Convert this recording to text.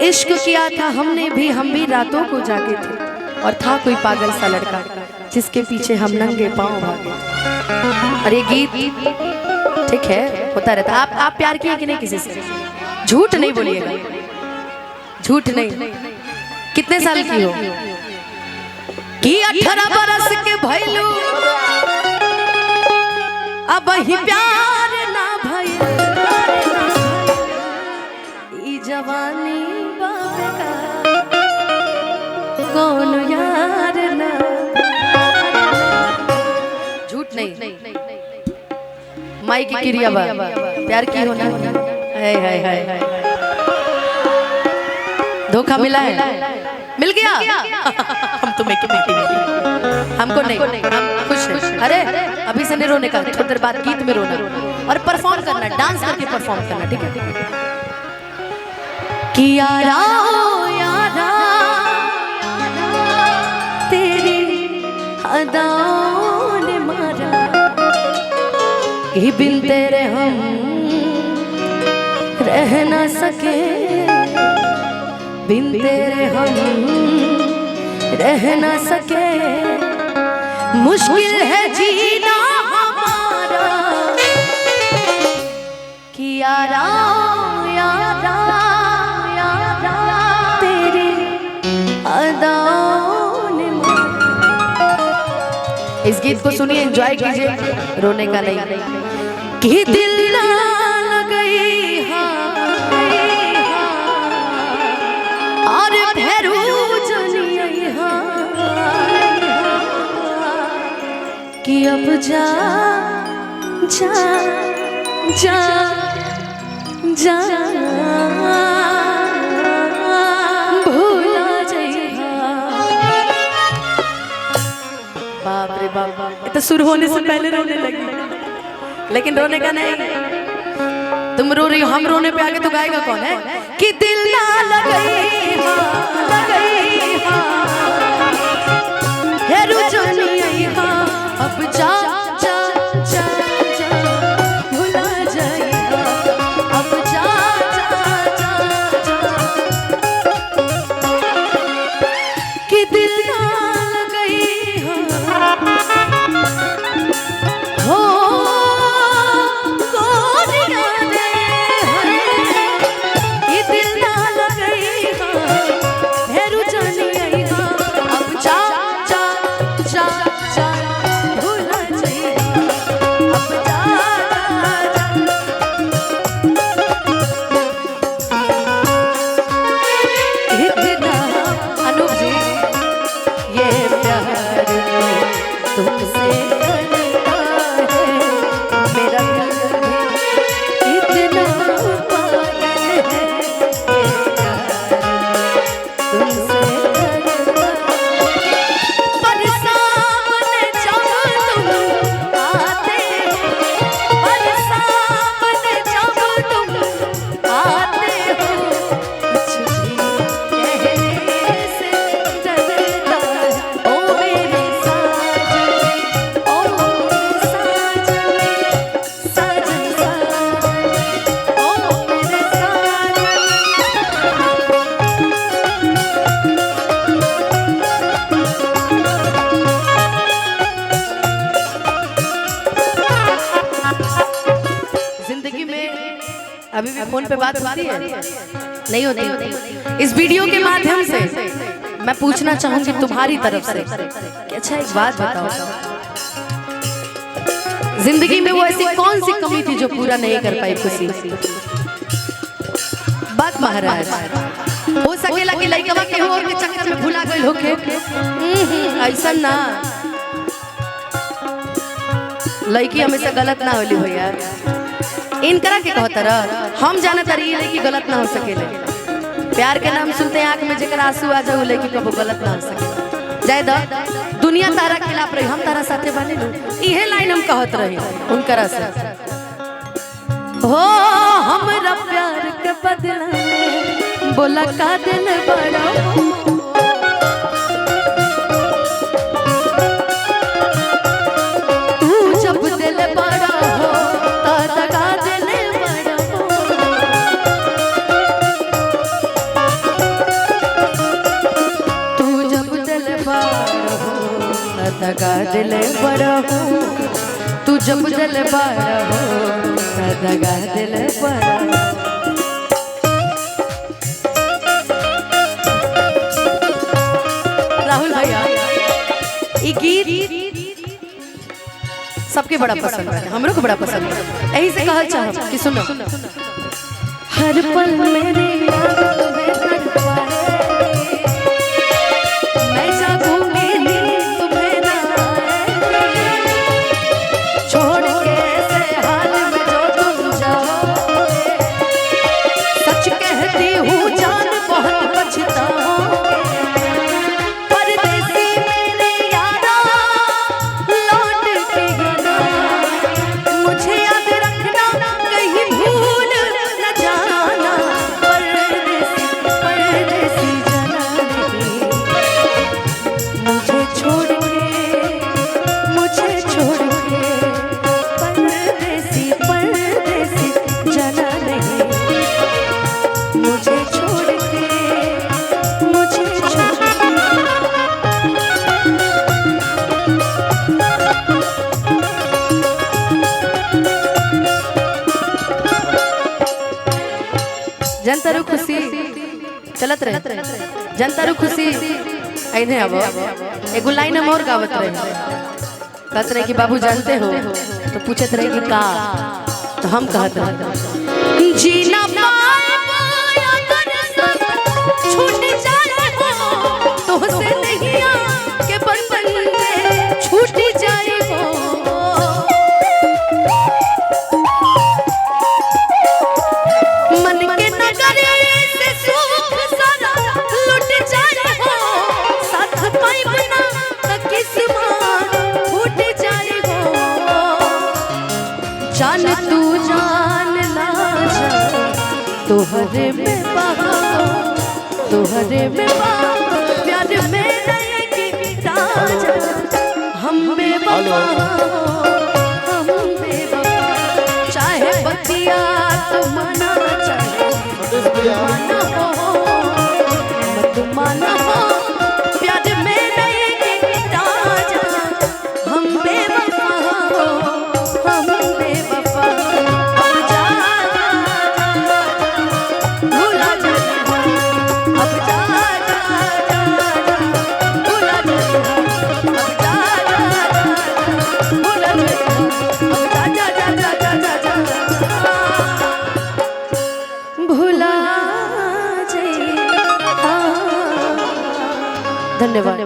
इश्क किया था हमने भी, हम भी रातों को जागे थे, और था कोई पागल सा लड़का जिसके पीछे हम नंगे पांव भागे थे। और ये गीत ठीक है होता रहता। आप प्यार किए कि नहीं किसी से? झूठ नहीं बोलिएगा, झूठ नहीं। कितने साल की हो? कि 18 बरस के भइलू, अब ही प्यार ना भइल, ई जवानी बाबा कौन यार ना। झूठ नहीं, माई की क्रिया बा, प्यार की होना। हाय हाय हाय, धोखा मिला है? मिल गया? हम तो मेकी हमको नहीं, हम खुश हैं। अरे अभी से नहीं रोने का, थोड़ी देर बाद गीत में रोना और परफॉर्म करना, डांस करके परफॉर्म करना, ठीक है? कि यारा ओ यारा तेरी अदाओं ने मारा, कि बिन तेरे हम रह ना सके, बिन तेरे हम रह ना सके, मुश्किल है जीना हमारा, कि यारा यारा यारा तेरी अदाओं ने मारा। इस गीत को सुनिए, एंजॉय कीजिए, रोने का नहीं। कि दिल ना लगई और भैरू जनिया, कि अब जा जा जा जा भूला जइहा। बाप रे बाप, तो शुरू होने से पहले रोने लगी, लेकिन रोने का नहीं। तुम रो रही हो, हम रोने पे आगे तो गाएगा कौन है? कि दिल ना लगई हेरू जनिया, अब जा जा जा जा भुला जाइया, अब जा जा जा जा, कि दिल ना लगई हो गोरिया दे, ये दिल ना लगई हेरू जनिया, अब जा जा जा जा भूला जाइया, अब जा जा। इतना अनूप जी, ये प्यार तुमसे करता है मेरा दिल भी, इतना पागल है, ये प्यार तुमसे करता। पर सामने जब तुम आते हो, पर सामने जब तुम आते हो, कुछ भी कहने से डरता है, ओ मेरे साजन, ओ साजन, साजन साजन, ओ मेरे साजन। जिंदगी में अभी भी फोन पे बात होती है? नहीं होती। इस वीडियो के माध्यम से मैं पूछना चाहूंगी तुम्हारी तरफ से कि अच्छा एक बात बताओ, जिंदगी में वो ऐसी कौन सी कमी थी जो पूरा नहीं कर पाई खुशी? बात महाराज, हो सकेला कि लइकवा के हो के चक्कर में भुला गइल होके, ऐसा ना। लड़की हमेशा गलत ना होली भैया, इनकरा के कहता रह, हम जाना तारी लड़की गलत ना हो सकेले। प्यार के नाम सुनते आंख में जेकर आंसू आ जाओ, लड़की कबो गलत ना हो सके। जाय द दुनिया तारा खिलाफ रही, हम तारा साथे बने नु, इहे लाइन हम कहत रही उनकरा से। हो हमरा प्यार के बदला में बोला का दिल बड़ा, तू जब दिल बड़ा हो तो दगा दिल बड़ा हो। दगा दिल बड़ा हो तू जब दिल बड़ा हो दगा दिल बड़ा। राहुल भैया ये गीत सबके बड़ा पसंद है, हमरो को बड़ा पसंद है। यही से कहल चाहब कि सुनो हर पल मेरे यादों में तड़पाए, मैं जागूंगी नींद तुम्हें ना आए, छोड़ के ऐसे हाल में जो तुम जाओगे, सच कहती हूँ जान बहुत पछताओगे, परदेसी मेरे यारा लौट के गना, मुझे याद रखना कहीं भूल न जाना, परदेसी परदेसी जाना नहीं, मुझे छोड़ के परदेसी परदेसी जाना नहीं, मुझे छोड़ के जनतारू खुशी चलत रहे, जनतारू खुशी ऐने अब एगो लाइन हम और गावत रहे, कहत रहे कि बाबू जानते हो, तो पूछत रहे कि का, तो हम कहत रहे जीना पाए अगर सब छूट जाए हो तो से नहीं के बंधन में छूट जाए हो, मन के नगरे से सुख सारा लुट जाए हो, साथ पाई बना किस्मत फूट जाए हो, जान तू जान ना जा तोहरे में बहा, तोहरे में बहा प्यार में रहेगी राजा, हम बेवफा हम बेवफा, चाहे बतिया तुम माना चाहे माना हो मत माना हो, प्यार में रहेगी राजा, हम बेवफा हम बेवफा, अब जा भूला जा, अब जा भूला जा, अब जा भूला जा, अब जा भूला जाए। धन्यवाद।